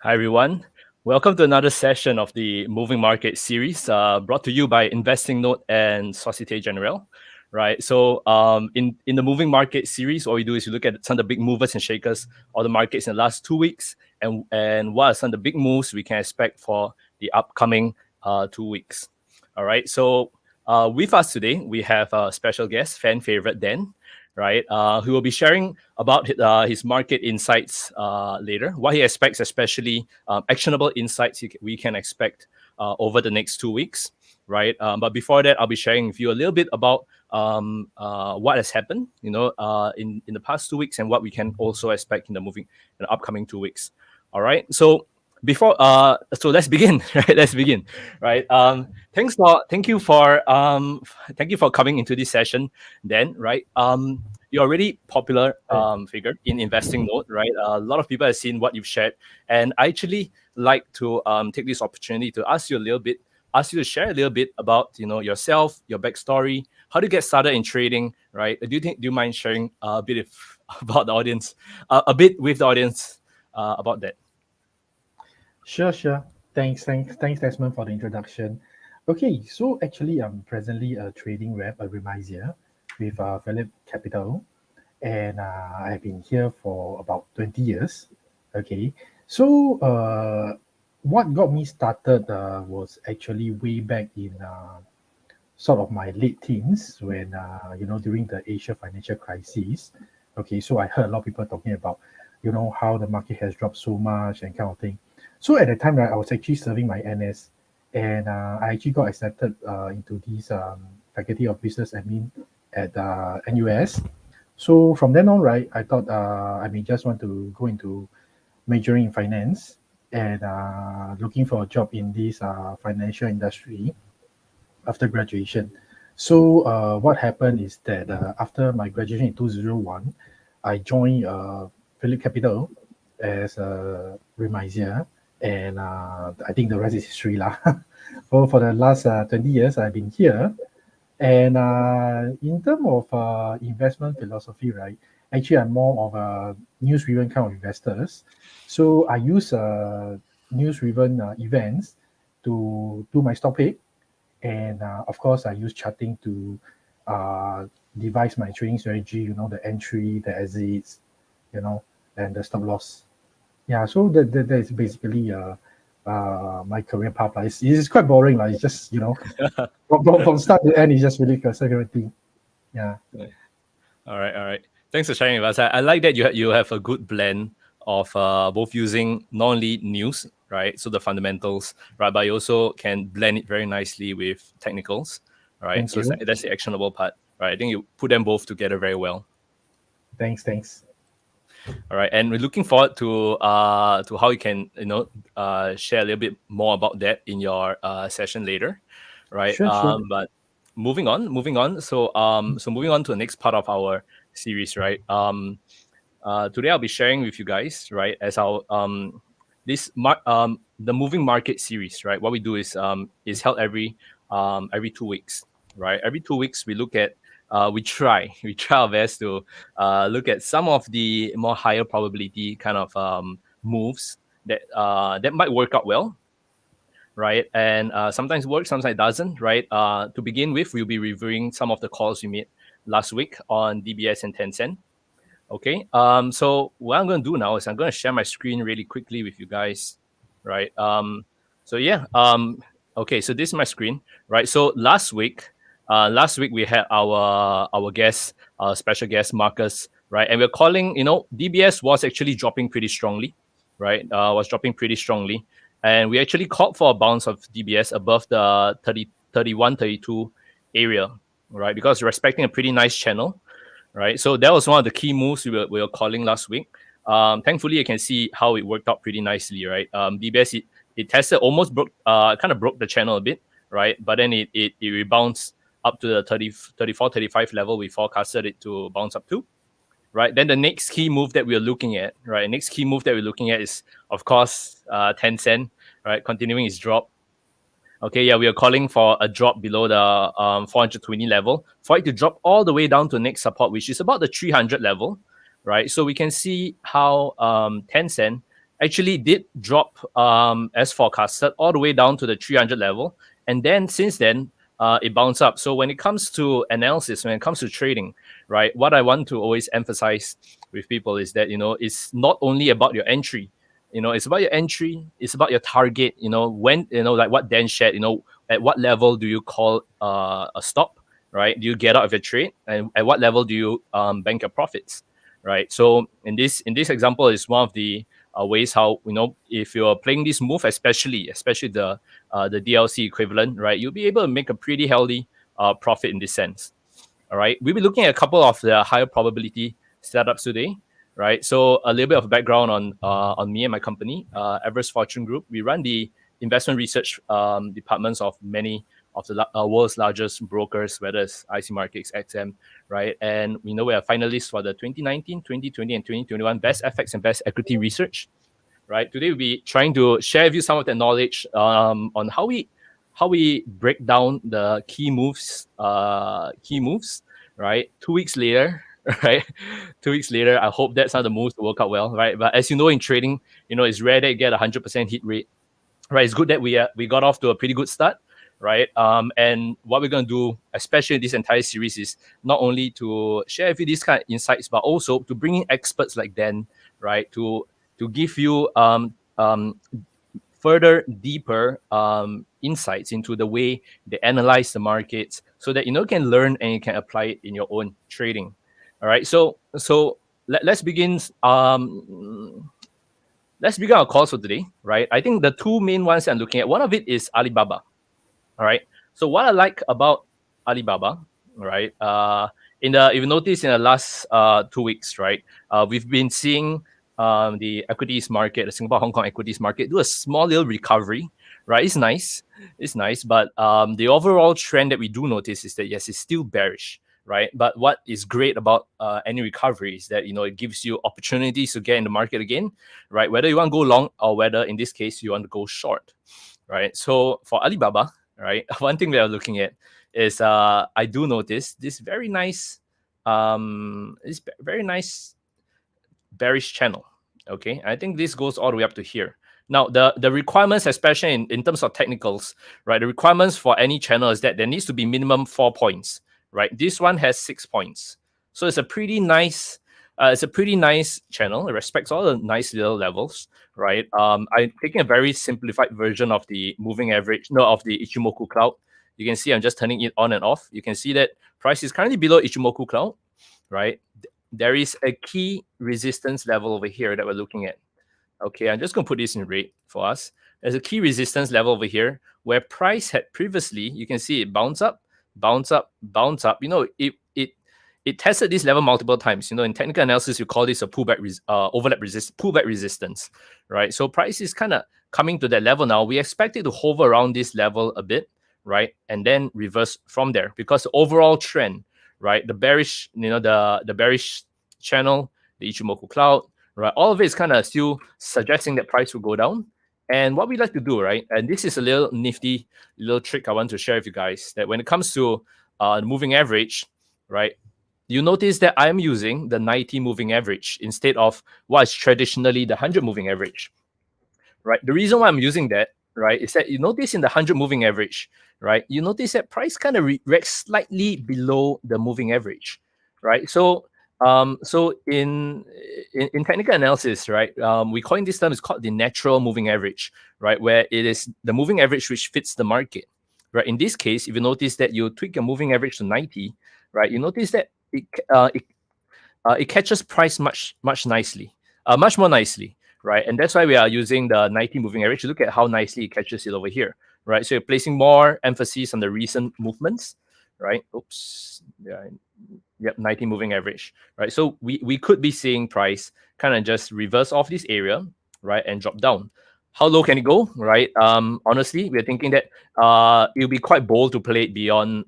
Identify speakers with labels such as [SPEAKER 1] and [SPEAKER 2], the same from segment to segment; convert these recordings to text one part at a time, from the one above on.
[SPEAKER 1] Hi, everyone. Welcome to another session of the Moving Market series brought to you by InvestingNote and Societe Generale. Right. So, in the Moving Market series, all we do is we look at some of the big movers and shakers of the markets in the last 2 weeks, and what are some of the big moves we can expect for the upcoming 2 weeks. All right. So, with us today, we have a special guest, fan favorite Dan, right? Who will be sharing about his market insights later, what he expects, especially actionable insights we can expect over the next 2 weeks, right? But before that, I'll be sharing with you a little bit about what has happened, in the past 2 weeks and what we can also expect in the upcoming 2 weeks. All right. So let's begin. Right, let's begin. Right. Thank you for coming into this session. Then, right. You're a really popular figure in Investing Note, right? A lot of people have seen what you've shared, and I actually like to take this opportunity to ask you to share a little bit about yourself, your backstory, how to get started in trading, right? Do you mind sharing a bit about the audience, a bit with the audience about that?
[SPEAKER 2] Sure. Thanks, Desmond, for the introduction. Okay, so actually, I'm presently a trading rep, a remisier with Philip Capital, and I've been here for about 20 years. Okay, so what got me started was actually way back in sort of my late teens when, during the Asia financial crisis. Okay, so I heard a lot of people talking about, how the market has dropped so much and kind of thing. So at the time, right, I was actually serving my NS, and I actually got accepted into this Faculty of Business Admin at NUS. So from then on, right, I thought I may just want to go into majoring in finance and looking for a job in this financial industry after graduation. So what happened is that after my graduation in 2001, I joined Philip Capital as a remisier, and I think the rest is history lah. For the last 20 years, I've been here. And in terms of investment philosophy, right, actually I'm more of a news-driven kind of investors. So I use news-driven events to do my stop pick, and of course, I use charting to uh, devise my trading strategy, the entry, the exits, and the stop loss. Yeah, so that is basically my career path. Like, it's quite boring. Like, it's just, from start to end, it's just really security. Yeah.
[SPEAKER 1] All right. Thanks for sharing with us. I like that you have a good blend of both using not only news, right? So the fundamentals, right? But you also can blend it very nicely with technicals, right?
[SPEAKER 2] Thank
[SPEAKER 1] So
[SPEAKER 2] you.
[SPEAKER 1] that's the actionable part, right? I think you put them both together very well.
[SPEAKER 2] Thanks.
[SPEAKER 1] All right, and we're looking forward to how you can share a little bit more about that in your session later, right?
[SPEAKER 2] Sure.
[SPEAKER 1] But moving on. So moving on to the next part of our series, right? Today I'll be sharing with you guys, right, as our the moving market series, right? What we do is held every 2 weeks, right? Every 2 weeks we look at we try our best to look at some of the more higher probability kind of moves that might work out well, right? And sometimes it works, sometimes it doesn't, right? To begin with, we'll be reviewing some of the calls we made last week on DBS and Tencent. Okay. So what I'm going to do now is I'm going to share my screen really quickly with you guys, right? So yeah. Okay. So this is my screen, right? So last week we had our guest, special guest Marcus, right? And we're calling, DBS was actually dropping pretty strongly, right? Was dropping pretty strongly, and we actually called for a bounce of DBS above the 30, 31, 32 area, right? Because we're expecting a pretty nice channel, right? So that was one of the key moves we were calling last week. Thankfully, you can see how it worked out pretty nicely, right? DBS it tested almost broke, kind of broke the channel a bit, right? But then it rebounds up to the 34, 35 level we forecasted it to bounce up to, right? Then the next key move that we're looking at, right? Next key move that we're looking at is, of course, Tencent, right? Continuing its drop. Okay, yeah, we are calling for a drop below the 420 level for it to drop all the way down to the next support, which is about the 300 level, right? So we can see how Tencent actually did drop as forecasted all the way down to the 300 level, and then since then it bounced up. So when it comes to analysis, when it comes to trading, right, what I want to always emphasize with people is that it's not only about your entry. It's about your entry. It's about your target. When like what Dan shared. At what level do you call a stop? Right? Do you get out of your trade, and at what level do you bank your profits? Right. So in this example is one of the ways how if you're playing this move, especially the DLC equivalent, right, you'll be able to make a pretty healthy profit in this sense. All right, we'll be looking at a couple of the higher probability setups today, right? So a little bit of background on me and my company, Everest Fortune Group. We run the investment research departments of many of the world's largest brokers, whether it's IC Markets, XM, right? And we know we are finalists for the 2019, 2020, and 2021 Best FX and Best Equity Research, right? Today we'll be trying to share with you some of the knowledge on how we break down the key moves, right? 2 weeks later, right? 2 weeks later, I hope that some of the moves will work out well, right? But as you know, in trading, it's rare that you get 100% hit rate, right? It's good that we got off to a pretty good start, right? And what we're gonna do, especially in this entire series, is not only to share with you these kind of insights, but also to bring in experts like Dan, right? To give you further deeper insights into the way they analyze the markets, so that you can learn and you can apply it in your own trading. All right, so let's begin. Let's begin our calls for today, right? I think the two main ones I'm looking at, one of it is Alibaba. All right. So what I like about Alibaba, right? If you notice in the last 2 weeks, right, we've been seeing the equities market, the Singapore Hong Kong equities market, do a small little recovery, right? It's nice, but the overall trend that we do notice is that yes, it's still bearish, right? But what is great about any recovery is that it gives you opportunities to get in the market again, right? Whether you want to go long or whether in this case you want to go short, right? So for Alibaba, right, one thing we are looking at is I do notice this very nice bearish channel. Okay, I think this goes all the way up to here. Now the requirements, especially in terms of technicals, right, the requirements for any channel is that there needs to be minimum 4 points, right? This one has 6 points, so it's a pretty nice channel. It respects all the nice little levels, right? I'm taking a very simplified version of the moving average, no, of the Ichimoku cloud. You can see I'm just turning it on and off. You can see that price is currently below Ichimoku cloud, right? There is a key resistance level over here that we're looking at. Okay, I'm just going to put this in red for us. There's a key resistance level over here where price had previously, you can see it bounce up, bounce up, bounce up. It tested this level multiple times. In technical analysis, you call this a pullback pullback resistance, right? So price is kind of coming to that level now. We expect it to hover around this level a bit, right, and then reverse from there, because the overall trend, right, the bearish, the bearish channel, the Ichimoku cloud, right, all of it is kind of still suggesting that price will go down. And what we like to do, right, and this is a little nifty little trick I want to share with you guys, that when it comes to the moving average, right, you notice that I'm using the 90 moving average instead of what is traditionally the 100 moving average, right? The reason why I'm using that, right, is that you notice in the 100 moving average, right, you notice that price kind of reacts slightly below the moving average, right? So in technical analysis, right, we coin this term, is called the natural moving average, right, where it is the moving average which fits the market, right? In this case, if you notice that you tweak your moving average to 90, right, you notice that it catches price much more nicely, right? And that's why we are using the 90 moving average to look at how nicely it catches it over here, right? So you're placing more emphasis on the recent movements, right? Oops, yeah, yep, 90 moving average, right? So we could be seeing price kind of just reverse off this area, right, and drop down. How low can it go, right? Honestly, we're thinking that it'll be quite bold to play it beyond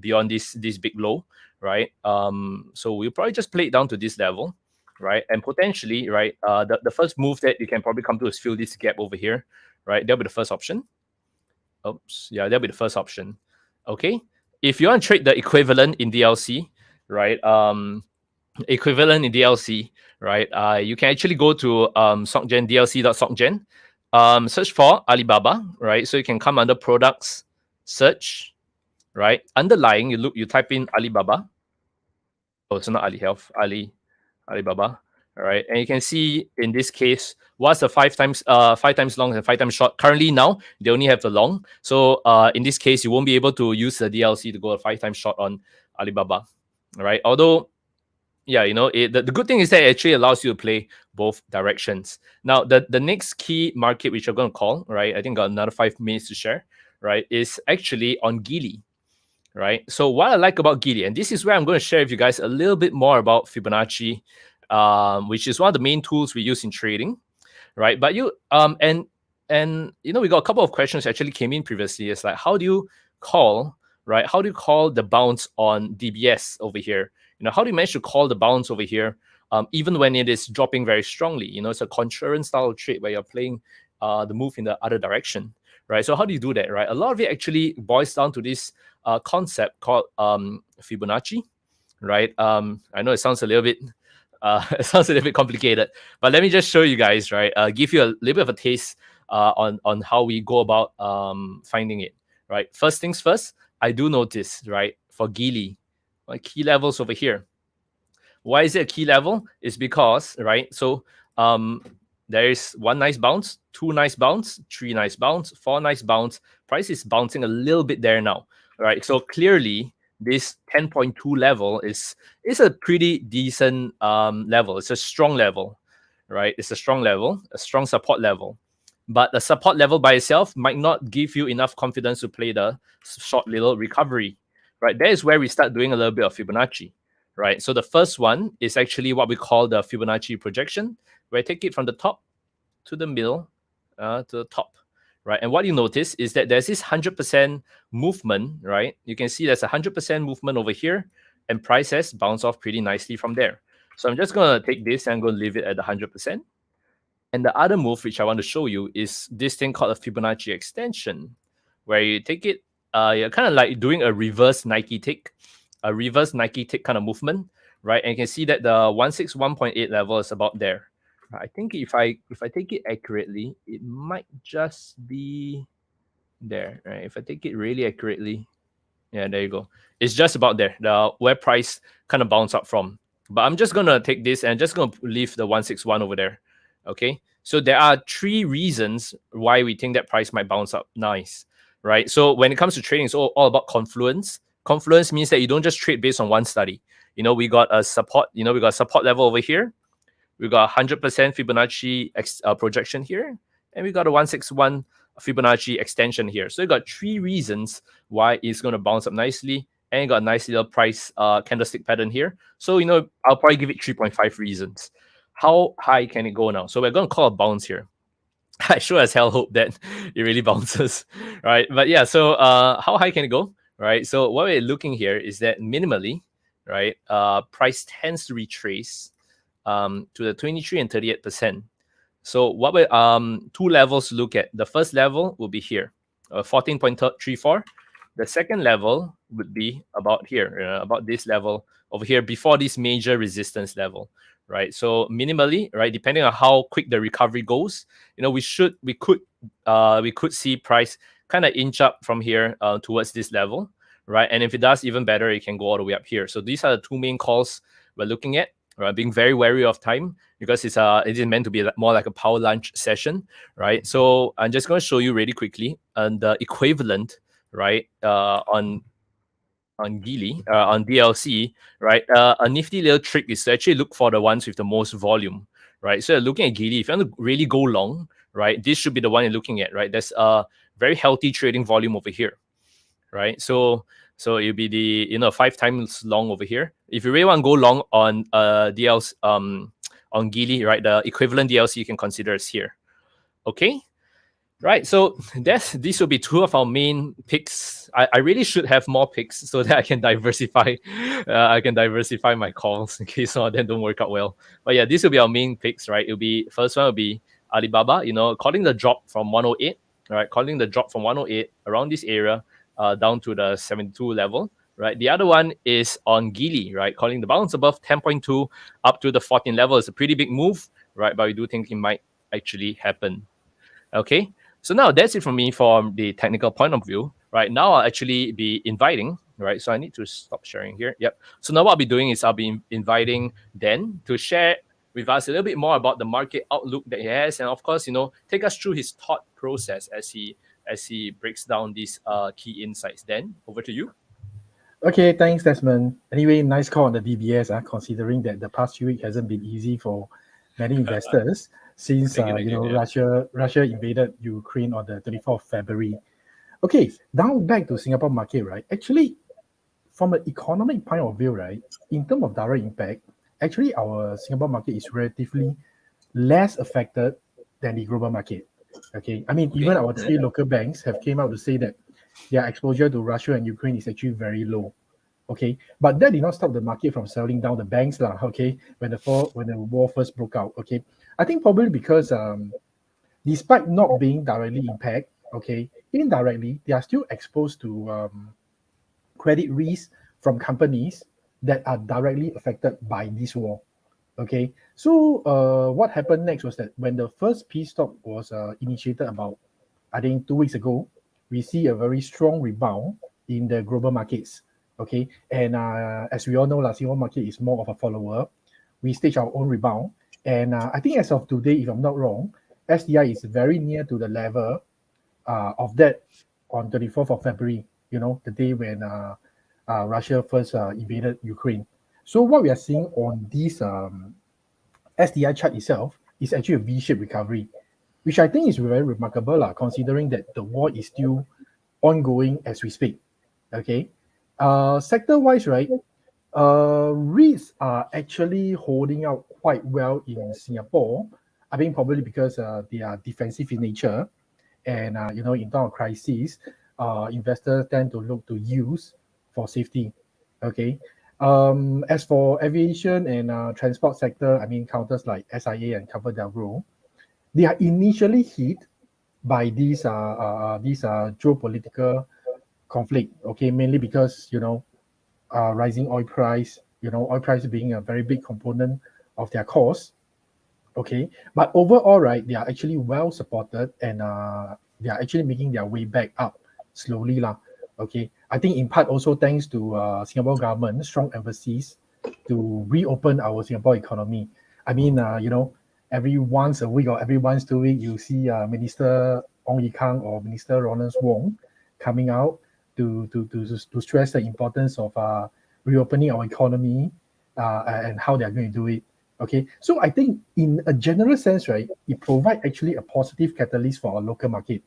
[SPEAKER 1] beyond this big low, right? So we'll probably just play it down to this level, right? And potentially, right, the first move that you can probably come to is fill this gap over here, right? That'll be the first option. Oops, yeah, that'll be the first option. Okay, if you want to trade the equivalent in DLC, right? Equivalent in DLC, right? You can actually go to SocGen, dlc.socgen, search for Alibaba, right? So you can come under products, search, right? Underlying, you type in Alibaba. Oh, it's not Ali Health, Alibaba. All right. And you can see in this case, what's the five times long and 5 times short. Currently now, they only have the long. So in this case, you won't be able to use the DLC to go a 5 times short on Alibaba. All right. Although, yeah, the good thing is that it actually allows you to play both directions. Now, the next key market, which I'm going to call, right, I think got another 5 minutes to share, right, is actually on Geely. Right. So what I like about Geely, and this is where I'm going to share with you guys a little bit more about Fibonacci, which is one of the main tools we use in trading, right? But we got a couple of questions actually came in previously. It's like, how do you call, right? How do you call the bounce on DBS over here? How do you manage to call the bounce over here, even when it is dropping very strongly? It's a contrarian style of trade where you're playing the move in the other direction, right? So how do you do that, right? A lot of it actually boils down to this concept called Fibonacci, right? I know it sounds a little bit complicated, but let me just show you guys, right? Give you a little bit of a taste on how we go about finding it, right? First things first, I do notice, right, for Geely, my key levels over here. Why is it a key level? It's because, right, so there is one nice bounce, two nice bounce, three nice bounce, four nice bounce. Price is bouncing a little bit there now, right? So clearly, this 10.2 level is a pretty decent level. It's a strong level, right? It's a strong level, a strong support level. But the support level by itself might not give you enough confidence to play the short little recovery, right? That is where we start doing a little bit of Fibonacci, right? So the first one is actually what we call the Fibonacci projection, where I take it from the top to the middle to the top, right? And what you notice is that there's this 100% movement, right? You can see there's a 100% movement over here, and price has bounced off pretty nicely from there. So I'm just going to take this and I'm going to leave it at 100%. And the other move, which I want to show you, is this thing called a Fibonacci extension, where you take it, you're kind of like doing a reverse Nike tick kind of movement, right? And you can see that the 161.8 level is about there. I think if I take it accurately, it might just be there, right? If I take it really accurately, yeah, there you go. It's just about there, the where price kind of bounce up from. But I'm just gonna take this and just gonna leave the 161 over there. Okay. So there are 3 reasons why we think that price might bounce up nice, right? So when it comes to trading, it's all about confluence. Confluence means that you don't just trade based on one study. We got a support, we got a support level over here. We got 100% Fibonacci projection here, and we got a 161 Fibonacci extension here. So you got 3 reasons why it's going to bounce up nicely, and you got a nice little price candlestick pattern here. So I'll probably give it 3.5 reasons. How high can it go now? So we're going to call a bounce here. I sure as hell hope that it really bounces, right? But yeah, so how high can it go, right? So what we're looking here is that minimally, right, price tends to retrace to the 23 and 38%. So what we 2 levels to look at. The first level will be here, 14.34. The second level would be about here, about this level over here before this major resistance level, right? So minimally, right, depending on how quick the recovery goes, we could see price kind of inch up from here towards this level, right? And if it does even better, it can go all the way up here. So these are the 2 main calls we're looking at. Right, being very wary of time because it is meant to be more like a power lunch session, right? So I'm just going to show you really quickly and the equivalent, right, on Geely, on DLC, right? A nifty little trick is to actually look for the ones with the most volume, right? So looking at Geely, if you want to really go long, right, this should be the one you're looking at, right? There's a very healthy trading volume over here, right? So it'll be the 5 times long over here. If you really want to go long on DLC on Geely, right, the equivalent DLC you can consider is here. Okay, right. So these will be 2 of our main picks. I really should have more picks so that I can diversify. I can diversify my calls in case some of them don't work out well. But yeah, these will be our main picks, right? It'll be first one will be Alibaba. Calling the drop from 108, right? Calling the drop from 108 around this area. Down to the 72 level. right? The other one is on Geely, right? Calling the bounce above 10.2 up to the 14 level. It's a pretty big move, right? But we do think it might actually happen. Okay, so now that's it from me from the technical point of view. Right now, I'll actually be inviting. Right, so I need to stop sharing here. Yep. So now what I'll be doing is I'll be inviting Dan to share with us a little bit more about the market outlook that he has, and of course, take us through his thought process as he breaks down these key insights. Dan, over to you.
[SPEAKER 2] Okay, thanks, Desmond. Anyway, nice call on the DBS, considering that the past few week hasn't been easy for many investors since
[SPEAKER 1] Thank you. Yeah.
[SPEAKER 2] Russia invaded Ukraine on the 24th of February. Okay, now back to Singapore market, right? Actually, from an economic point of view, right, in terms of direct impact, actually our Singapore market is relatively less affected than the global market. Okay, I mean, even our three local banks have came out to say that their exposure to Russia and Ukraine is actually very low. Okay, but that did not stop the market from selling down the banks, lah. Okay, when the war first broke out. Okay, I think probably because despite not being directly impacted, okay, indirectly they are still exposed to credit risk from companies that are directly affected by this war. Okay, so what happened next was that when the first peace talk was initiated about, I think 2 weeks ago, we see a very strong rebound in the global markets. Okay, and as we all know, the Singapore market is more of a follower. We stage our own rebound, and I think as of today, if I'm not wrong, SDI is very near to the level of that on 24th of February. The day when Russia first invaded Ukraine. So what we are seeing on this SDI chart itself is actually a V-shaped recovery, which I think is very remarkable, considering that the war is still ongoing as we speak. Okay, sector-wise, right? REITs are actually holding out quite well in Singapore. I think probably because they are defensive in nature, and in time of crisis, investors tend to look to use for safety. Okay. As for aviation and transport sector, I mean counters like SIA and ComfortDelGro, they are initially hit by these geopolitical conflict. Okay, mainly because rising oil price. Oil price being a very big component of their cost. Okay, but overall, right, they are actually well supported, and they are actually making their way back up slowly, lah. Okay, I think in part also thanks to Singapore government strong emphasis to reopen our Singapore economy. I mean, every once a week or every once 2 week, you see Minister Ong Ye Kung or Minister Lawrence Wong coming out to stress the importance of reopening our economy and how they are going to do it. Okay, so I think in a general sense, right, it provides actually a positive catalyst for our local market,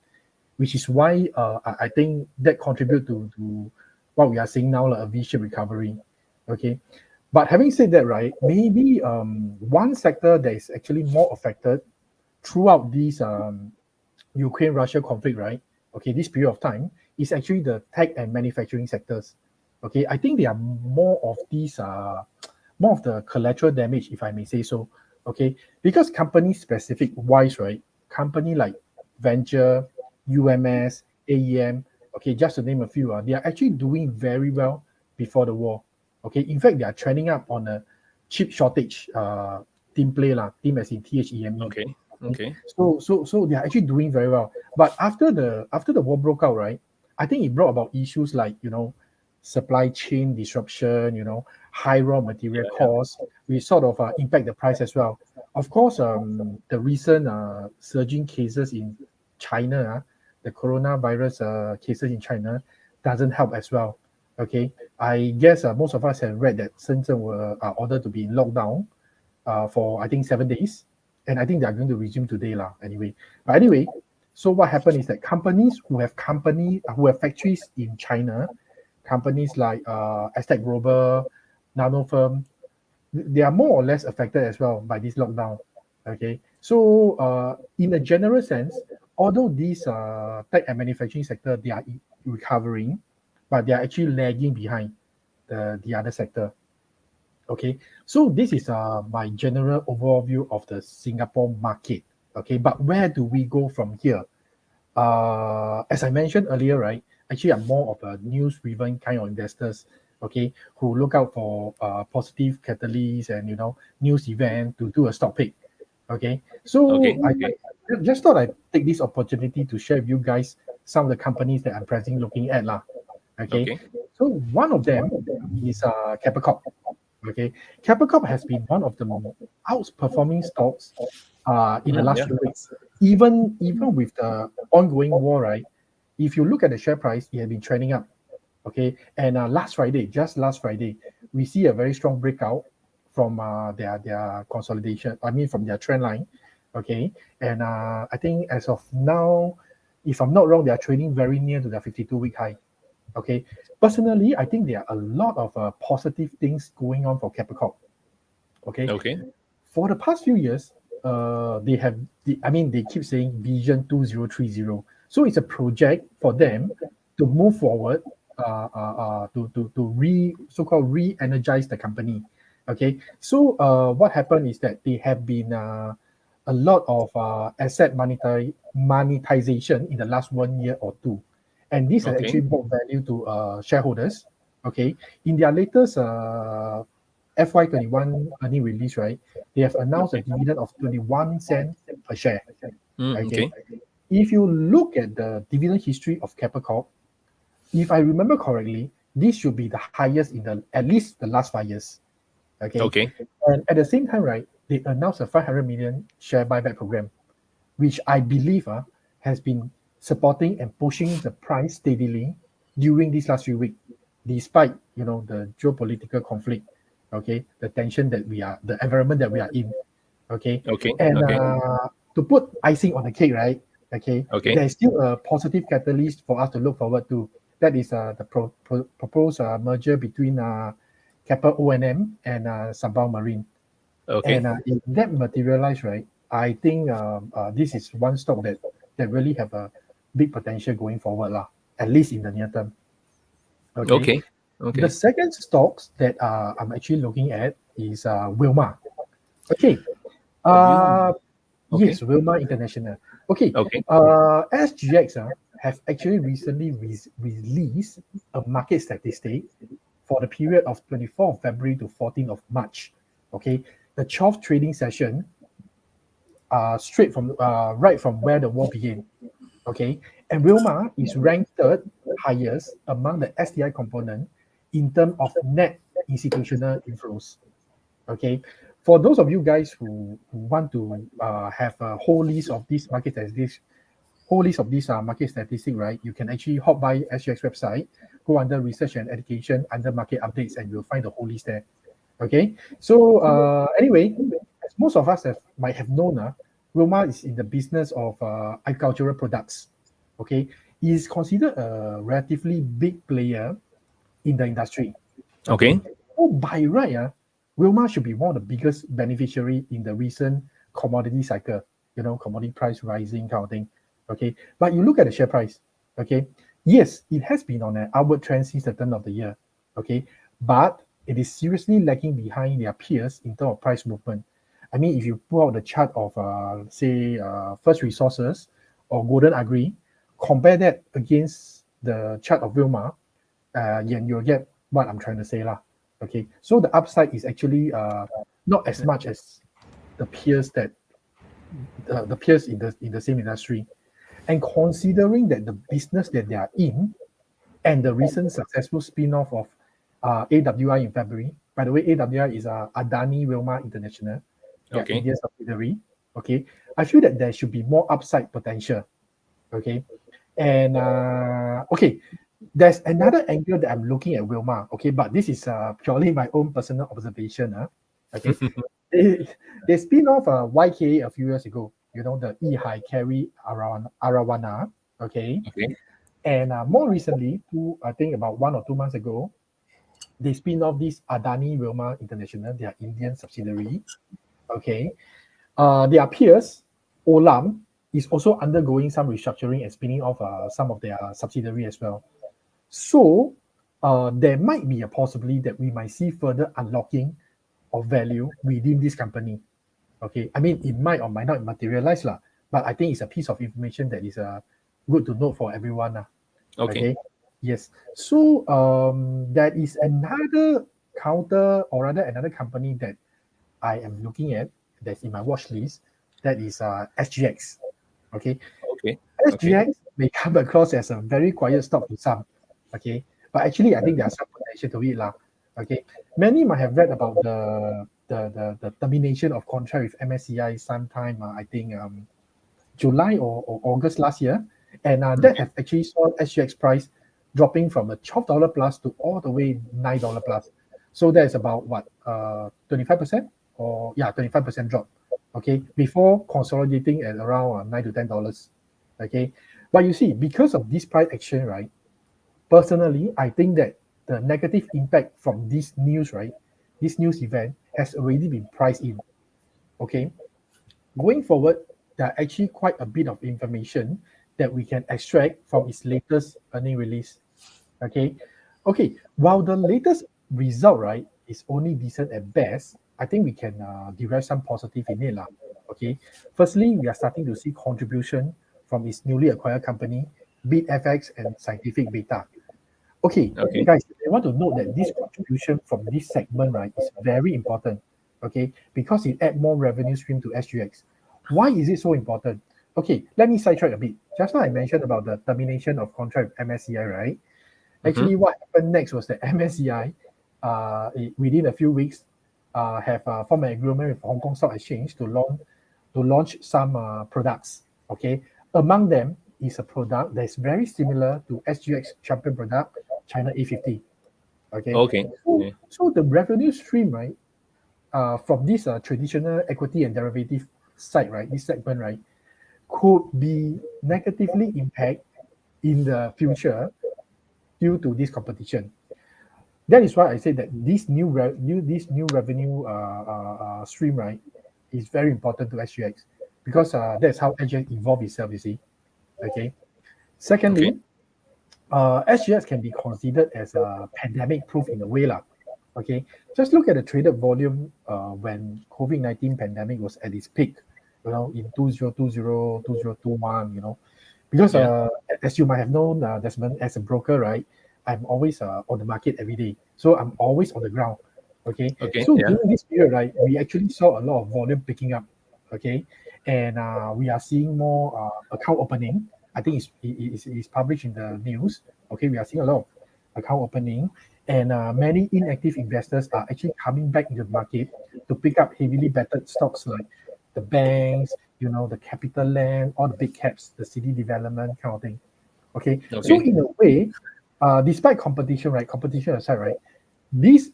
[SPEAKER 2] which is why I think that contribute to what we are seeing now, like a V-shaped recovery. Okay, but having said that, right, maybe one sector that is actually more affected throughout this Ukraine-Russia conflict, right? Okay, this period of time is actually the tech and manufacturing sectors. Okay, I think they are more of these more of the collateral damage, if I may say so. Okay, because company specific wise, right? Company like Venture, UMS, AEM, okay, just to name a few, they are actually doing very well before the war. Okay, in fact, they are trending up on a chip shortage team play, team as in THEME.
[SPEAKER 1] Okay.
[SPEAKER 2] So they are actually doing very well. But after the war broke out, right? I think it brought about issues like supply chain disruption, high raw material costs, which sort of impact the price as well. Of course, the recent surging cases in China, the coronavirus cases in China, doesn't help as well. Okay, I guess most of us have read that Shenzhen were ordered to be in lockdown for I think 7 days, and I think they are going to resume today, lah. Anyway, so what happened is that companies who have factories in China, companies like Aztec Global, Nanofirm, they are more or less affected as well by this lockdown. Okay, so in a general sense, although these tech and manufacturing sector they are recovering, but they are actually lagging behind the other sector. Okay, so this is my general overview of the Singapore market. Okay, but where do we go from here? As I mentioned earlier, right, actually are more of a news-driven kind of investors, okay, who look out for positive catalysts and news event to do a stock pick. Okay,
[SPEAKER 1] Okay.
[SPEAKER 2] so I
[SPEAKER 1] Okay.
[SPEAKER 2] just thought I'd take this opportunity to share with you guys some of the companies that I'm presently looking at lah. Okay,
[SPEAKER 1] Okay.
[SPEAKER 2] so one of them is Capricorn. Okay, Capricorn has been one of the outperforming stocks in the last
[SPEAKER 1] Yeah.
[SPEAKER 2] few weeks. Even with the ongoing war, right? If you look at the share price, it has been trending up. Okay, and just last Friday, we see a very strong breakout from their consolidation. I mean, from their trend line. Okay, and I think as of now, if I'm not wrong, they are trading very near to their 52-week high. Okay, personally, I think there are a lot of positive things going on for Capricorn. Okay,
[SPEAKER 1] Okay.
[SPEAKER 2] for the past few years, they have, I mean, they keep saying Vision 2030. So it's a project for them to move forward, to so-called re-energize the company. Okay, so what happened is that they have been a lot of asset monetization in the last 1 year or two, and this has
[SPEAKER 1] Okay.
[SPEAKER 2] actually brought value to shareholders. Okay, in their latest FY21 earning release, right, they have announced a
[SPEAKER 1] Okay.
[SPEAKER 2] dividend of 21 cents per share. Okay.
[SPEAKER 1] Okay.
[SPEAKER 2] If you look at the dividend history of Capricorn, if I remember correctly, this should be the highest in the at least the last 5 years. Okay.
[SPEAKER 1] Okay.
[SPEAKER 2] And at the same time, right, they announced a 500 million share buyback program, which I believe has been supporting and pushing the price steadily during these last few weeks, despite the geopolitical conflict, okay, the tension that the environment that we are in, okay,
[SPEAKER 1] Okay.
[SPEAKER 2] and
[SPEAKER 1] Okay.
[SPEAKER 2] to put icing on the cake, right, okay,
[SPEAKER 1] Okay.
[SPEAKER 2] there's still a positive catalyst for us to look forward to. That is the proposed merger between Keppel O&M and Sabah Marine.
[SPEAKER 1] Okay.
[SPEAKER 2] And if that materialize, right, I think this is one stock that really have a big potential going forward, lah, at least in the near term. Okay.
[SPEAKER 1] Okay.
[SPEAKER 2] The
[SPEAKER 1] Okay.
[SPEAKER 2] second stocks that I'm actually looking at is Wilmar. Okay.
[SPEAKER 1] Will.
[SPEAKER 2] Uh,
[SPEAKER 1] Okay.
[SPEAKER 2] yes, Wilmar International. Okay.
[SPEAKER 1] Okay.
[SPEAKER 2] SGX have actually recently released a market statistic for the period of 24th of February to 14th of March. Okay. The 12th trading session, straight from right from where the war began. Okay, and Wilmar is ranked third highest among the STI component in terms of net institutional inflows. Okay, for those of you guys who want to have a whole list of these market statistics, market statistic, right? You can actually hop by SGX website, go under research and education, under market updates, and you'll find the whole list there. Okay, so anyway, as most of us might have known, Wilmar is in the business of agricultural products. Okay, he is considered a relatively big player in the industry. Okay,
[SPEAKER 1] Okay.
[SPEAKER 2] so by right, Wilmar should be one of the biggest beneficiary in the recent commodity cycle. Commodity price rising kind of thing. Okay, but you look at the share price. Okay, yes, it has been on an upward trend since the turn of the year. Okay, but it is seriously lagging behind their peers in terms of price movement. I mean, if you pull out the chart of, say, First Resources or Golden Agri, compare that against the chart of Wilmar, and you'll get what I'm trying to say lah. Okay, so the upside is actually not as much as the peers the peers in the same industry, and considering that the business that they are in and the recent successful spin-off of AWI in February. By the way, AWI is Adani Wilmar International, their
[SPEAKER 1] Okay.
[SPEAKER 2] Indian subsidiary. Okay, I feel that there should be more upside potential. Okay, and okay, there's another angle that I'm looking at Wilmar. Okay, but this is purely my own personal observation. Okay, they spin off YK a few years ago. The Ehai carry Arawana. Okay,
[SPEAKER 1] Okay.
[SPEAKER 2] and more recently, I think about 1 or 2 months ago, they spin off this Adani Wilmar International, their Indian subsidiary. Okay, their peers, Olam, is also undergoing some restructuring and spinning off some of their subsidiary as well. So there might be a possibility that we might see further unlocking of value within this company. Okay, I mean, it might or might not materialize, but I think it's a piece of information that is good to note for everyone.
[SPEAKER 1] Okay.
[SPEAKER 2] Okay. Yes. So that is another counter, or rather another company that I am looking at, that's in my watch list. That is SGX. Okay.
[SPEAKER 1] Okay. Okay.
[SPEAKER 2] SGX may come across as a very quiet stock to some. Okay. But actually, I think there's some potential to it. Lah. Okay. Many might have read about the termination of contract with MSCI sometime, I think, July or August last year. And that
[SPEAKER 1] Okay.
[SPEAKER 2] have actually saw SGX price dropping from a $12 plus to all the way $9 plus. So that's about what, 25%, or yeah, 25% drop. Okay, before consolidating at around $9 to $10. Okay, but you see, because of this price action, right? Personally, I think that the negative impact from this news, right, this news event has already been priced in. Okay, going forward, there are actually quite a bit of information that we can extract from its latest earning release. Okay, okay. While the latest result, right, is only decent at best, I think we can derive some positive in it, lah. Okay. Firstly, we are starting to see contribution from its newly acquired company, BitFX and Scientific Beta. Okay,
[SPEAKER 1] Okay.
[SPEAKER 2] guys, I want to note that this contribution from this segment, right, is very important. Okay, because it add more revenue stream to SGX. Why is it so important? Okay, let me sidetrack a bit. Just now I mentioned about the termination of contract with MSCI, right?
[SPEAKER 1] Mm-hmm.
[SPEAKER 2] Actually, what happened next was that MSCI, within a few weeks, have formed an agreement with Hong Kong Stock Exchange to launch some products. Okay, among them is a product that is very similar to SGX champion product, China A50. Okay,
[SPEAKER 1] Okay. Okay.
[SPEAKER 2] so the revenue stream, right, from this traditional equity and derivative side, right, this segment, right, could be negatively impact in the future due to this competition. That is why I say that this new revenue stream, right, is very important to SGX, because that's how SGX evolve itself. You see, okay.
[SPEAKER 1] Okay.
[SPEAKER 2] Secondly, SGX can be considered as a pandemic proof in a way, lah. Okay, just look at the traded volume when COVID-19 pandemic was at its peak, in 2020, 2021, because
[SPEAKER 1] Yeah.
[SPEAKER 2] as you might have known, Desmond, as a broker, right, I'm always on the market every day, so I'm always on the ground. Okay,
[SPEAKER 1] Okay.
[SPEAKER 2] so
[SPEAKER 1] Yeah.
[SPEAKER 2] during this period, right, we actually saw a lot of volume picking up. Okay, and we are seeing more account opening. I think it's published in the news. Okay, we are seeing a lot of account opening, and many inactive investors are actually coming back into the market to pick up heavily bettered stocks like the banks, the capital land, all the big caps, the city development kind of thing. Okay, so
[SPEAKER 1] Okay.
[SPEAKER 2] in a way, despite competition, right, competition aside, right, this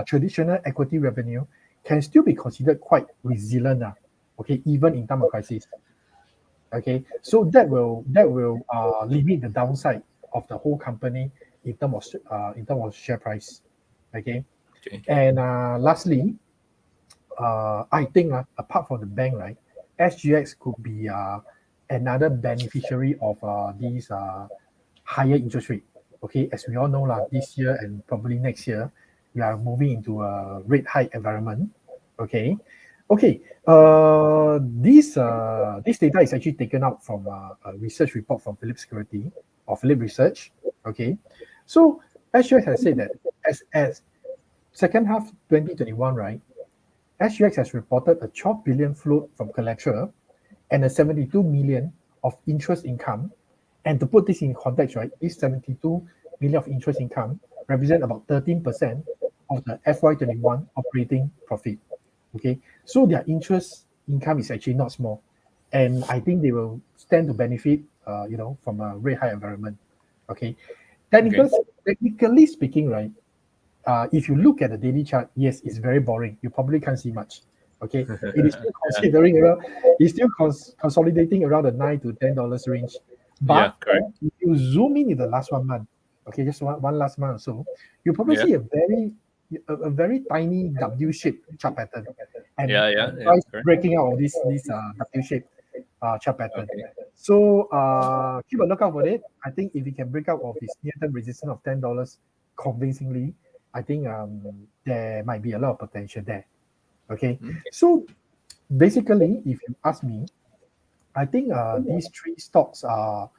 [SPEAKER 2] traditional equity revenue can still be considered quite resilient, okay, even in time of crisis. Okay, so that will limit the downside of the whole company in terms of share price. Okay,
[SPEAKER 1] Okay.
[SPEAKER 2] and lastly, I think apart from the bank, right, SGX could be another beneficiary of these higher interest rate. Okay, as we all know, this year and probably next year, we are moving into a rate hike environment. Okay, okay. This data is actually taken out from a research report from Philip Security or Philip Research. Okay, so SGX has said that as second half 2021, right, SGX has reported a 12 billion float from collateral and a 72 million of interest income. And to put this in context, right, this 72 million of interest income represent about 13% of the FY21 operating profit. Okay, so their interest income is actually not small, and I think they will stand to benefit, from a rate high environment. Okay,
[SPEAKER 1] Okay.
[SPEAKER 2] technical, technically speaking, right, if you look at the daily chart, yes, it's very boring. You probably can't see much. Okay, it is still
[SPEAKER 1] Yeah.
[SPEAKER 2] considering around, it's still consolidating around the $9 to $10 range.
[SPEAKER 1] Yeah.
[SPEAKER 2] But
[SPEAKER 1] Correct.
[SPEAKER 2] if you zoom in the last 1 month, okay, just one last month or so, you probably
[SPEAKER 1] Yeah.
[SPEAKER 2] see a very tiny W-shaped chart pattern, and
[SPEAKER 1] Yeah. Yeah. Yeah.
[SPEAKER 2] price
[SPEAKER 1] Correct.
[SPEAKER 2] breaking out of this W-shaped chart pattern.
[SPEAKER 1] Okay.
[SPEAKER 2] So keep a lookout for it. I think if you can break out of its near-term resistance of $10 convincingly, I think there might be a lot of potential there. Okay,
[SPEAKER 1] Okay.
[SPEAKER 2] so basically, if you ask me, I think these three stocks are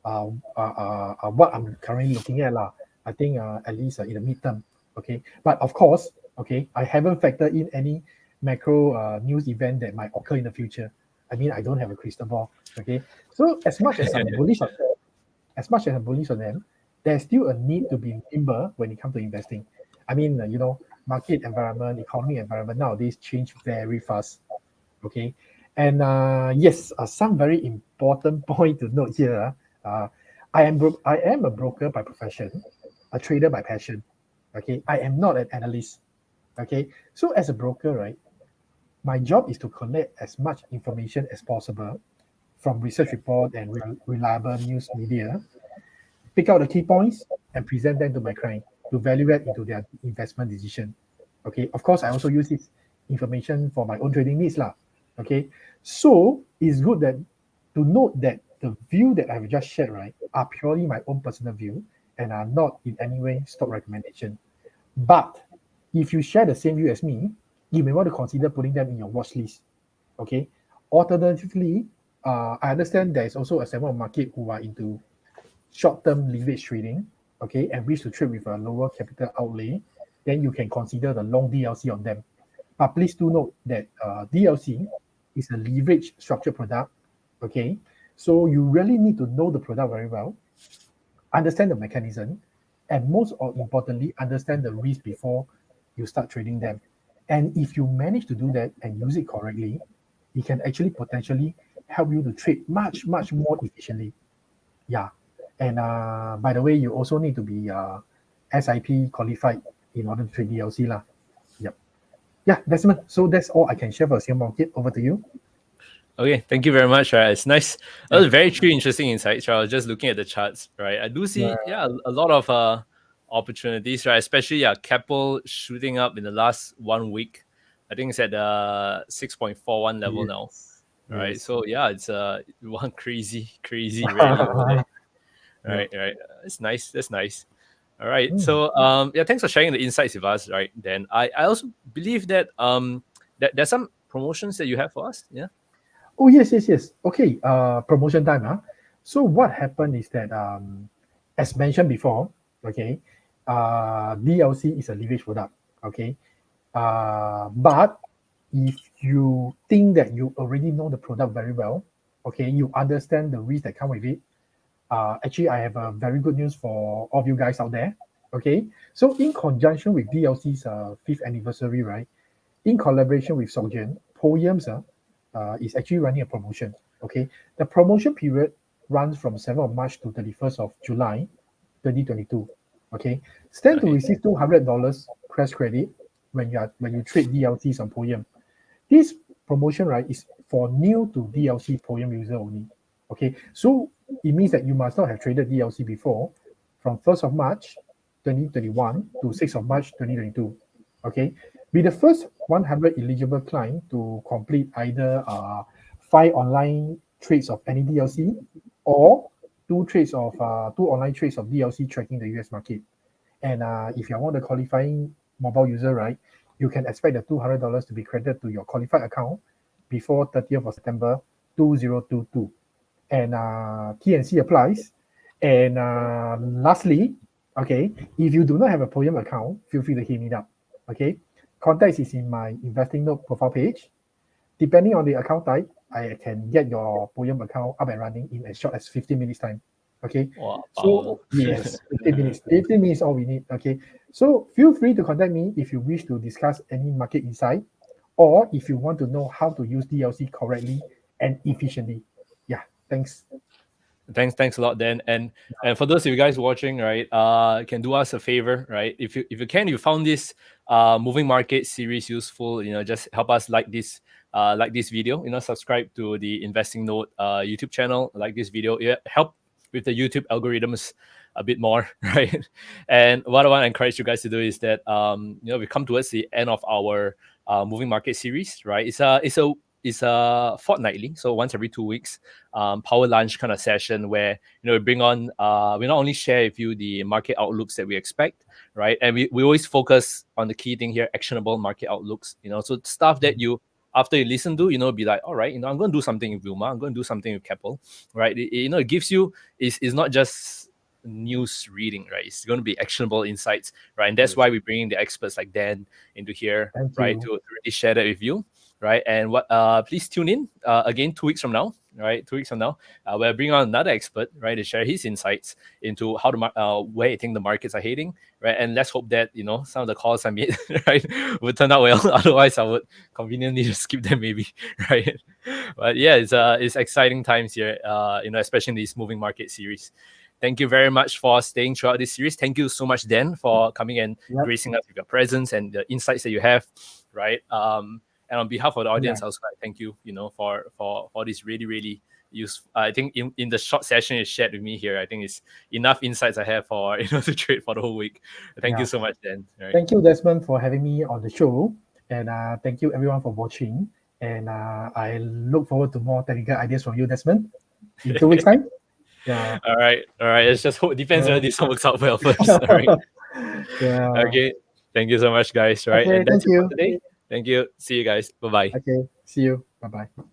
[SPEAKER 2] what I'm currently looking at lah. I think at least in the midterm. Okay, but of course, okay, I haven't factored in any macro news event that might occur in the future. I mean, I don't have a crystal ball. Okay, so as much as I'm bullish on them, there's still a need to be nimble when it comes to investing. I mean, market environment, economic environment nowadays change very fast. Okay, and yes, some very important point to note here. Uh, I am a broker by profession, a trader by passion. Okay, I am not an analyst. Okay, so as a broker, right, my job is to collect as much information as possible from research report and reliable news media, pick out the key points and present them to my client to evaluate into their investment decision. Okay, of course, I also use this information for my own trading needs lah. Okay, so it's good that to note that the view that I've just shared, right, are purely my own personal view and are not in any way stock recommendation. But if you share the same view as me, you may want to consider putting them in your watch list. Okay. Alternatively, I understand there is also a segment of market who are into short-term leverage trading, okay, and wish to trade with a lower capital outlay. Then you can consider the long DLC on them. But please do note that DLC is a leverage structured product, okay. So you really need to know the product very well, understand the mechanism, and most importantly, understand the risk before you start trading them. And if you manage to do that and use it correctly, it can actually potentially help you to trade much, much more efficiently. Yeah. And by the way, you also need to be SIP qualified in order to trade DLC lah. Yep. Yeah, Desmond. So that's all I can share for Singapore market. Over to you.
[SPEAKER 1] Okay, thank you very much. Right, it's nice. That
[SPEAKER 2] Yeah.
[SPEAKER 1] was very true, interesting insights. Right, I was just looking at the charts. Right, I do see, a lot of opportunities. Right, especially capital shooting up in the last 1 week. I think it's at the 6.41 level now.
[SPEAKER 2] Yes.
[SPEAKER 1] Right,
[SPEAKER 2] Yes.
[SPEAKER 1] so it's one crazy rally over there.
[SPEAKER 2] Yeah.
[SPEAKER 1] Right, it's nice. That's nice. All right,
[SPEAKER 2] Mm.
[SPEAKER 1] so thanks for sharing the insights with us. Right, then I also believe that that there's some promotions that you have for us. Yeah.
[SPEAKER 2] Oh, yes, yes, yes. Okay, promotion time. Huh? So what happened is that, as mentioned before, okay, DLC is a leverage product, okay. But if you think that you already know the product very well, okay, you understand the risk that come with it. Actually, I have a very good news for all of you guys out there. Okay, so in conjunction with DLC's fifth anniversary, right? In collaboration with Soggen, Poems is actually running a promotion. Okay, the promotion period runs from 7th of March to 31st of July, 2022. Okay, stand to
[SPEAKER 1] Right.
[SPEAKER 2] receive $200 crash credit when you trade DLCs on Poem. This promotion, right, is for new to DLC Poem user only. Okay, so it means that you must not have traded DLC before from 1st of March 2021 to 6th of March 2022. Okay, be the first 100 eligible client to complete either 5 online trades of any DLC or two online trades of DLC tracking the US market. And if you want a qualifying mobile user, right, you can expect the $200 to be credited to your qualified account before 30th of September 2022. And T&C applies. And lastly, okay, if you do not have a Poem account, feel free to hit me up. Okay, contact is in my InvestingNote profile page. Depending on the account type, I can get your Poem account up and running in as short as 15 minutes time. Okay,
[SPEAKER 1] Wow.
[SPEAKER 2] so yes, 15 minutes. 15 minutes all we need. Okay, so feel free to contact me if you wish to discuss any market insight or if you want to know how to use DLC correctly and efficiently. Yeah, thanks.
[SPEAKER 1] Thanks a lot, Dan. And for those of you guys watching, right, can do us a favor, right? If you found this moving market series useful, just help us like this video, subscribe to the Investing Note YouTube channel, like this video. Yeah, help with the YouTube algorithms a bit more, right? And what I want to encourage you guys to do is that we come towards the end of our moving market series, right? It's a fortnightly, so once every 2 weeks, power lunch kind of session where we bring on we not only share with you the market outlooks that we expect, right? And we always focus on the key thing here, actionable market outlooks, so stuff that you after you listen to, be like, all right, I'm going to do something with Vilma. I'm going to do something with Keppel, right? It gives you, is not just news reading, right? It's going to be actionable insights, right? And that's
[SPEAKER 2] Yes.
[SPEAKER 1] why we bring in the experts like Dan into here,
[SPEAKER 2] Thank
[SPEAKER 1] right,
[SPEAKER 2] you.
[SPEAKER 1] to really share that with you, right? And please tune in again 2 weeks from now, right? 2 weeks from now, we'll bring on another expert, right, to share his insights into how where I think the markets are heading, right? And let's hope that some of the calls I made, right, would turn out well. Otherwise, I would conveniently just skip them, maybe, right? But yeah, it's exciting times here, especially in this moving market series. Thank you very much for staying throughout this series. Thank you so much, Dan, for coming and
[SPEAKER 2] Yep.
[SPEAKER 1] gracing us with your presence and the insights that you have, right? And on behalf of the audience,
[SPEAKER 2] Yeah.
[SPEAKER 1] I also like thank you, for this really, really useful. I think in the short session you shared with me here, I think it's enough insights I have for to trade for the whole week. Thank you
[SPEAKER 2] Yeah.
[SPEAKER 1] so much, Dan. Right.
[SPEAKER 2] Thank you, Desmond, for having me on the show. And thank you, everyone, for watching. And I look forward to more technical ideas from you, Desmond, in 2 weeks' time. Yeah.
[SPEAKER 1] All right. All right. It's just hope depends
[SPEAKER 2] Uh,
[SPEAKER 1] whether this one works out well first. All right.
[SPEAKER 2] yeah.
[SPEAKER 1] Okay. Thank you so much, guys. Right.
[SPEAKER 2] Okay.
[SPEAKER 1] And that's
[SPEAKER 2] Thank
[SPEAKER 1] it for
[SPEAKER 2] you.
[SPEAKER 1] today. Thank you. See you guys. Bye bye.
[SPEAKER 2] Okay. See you. Bye bye.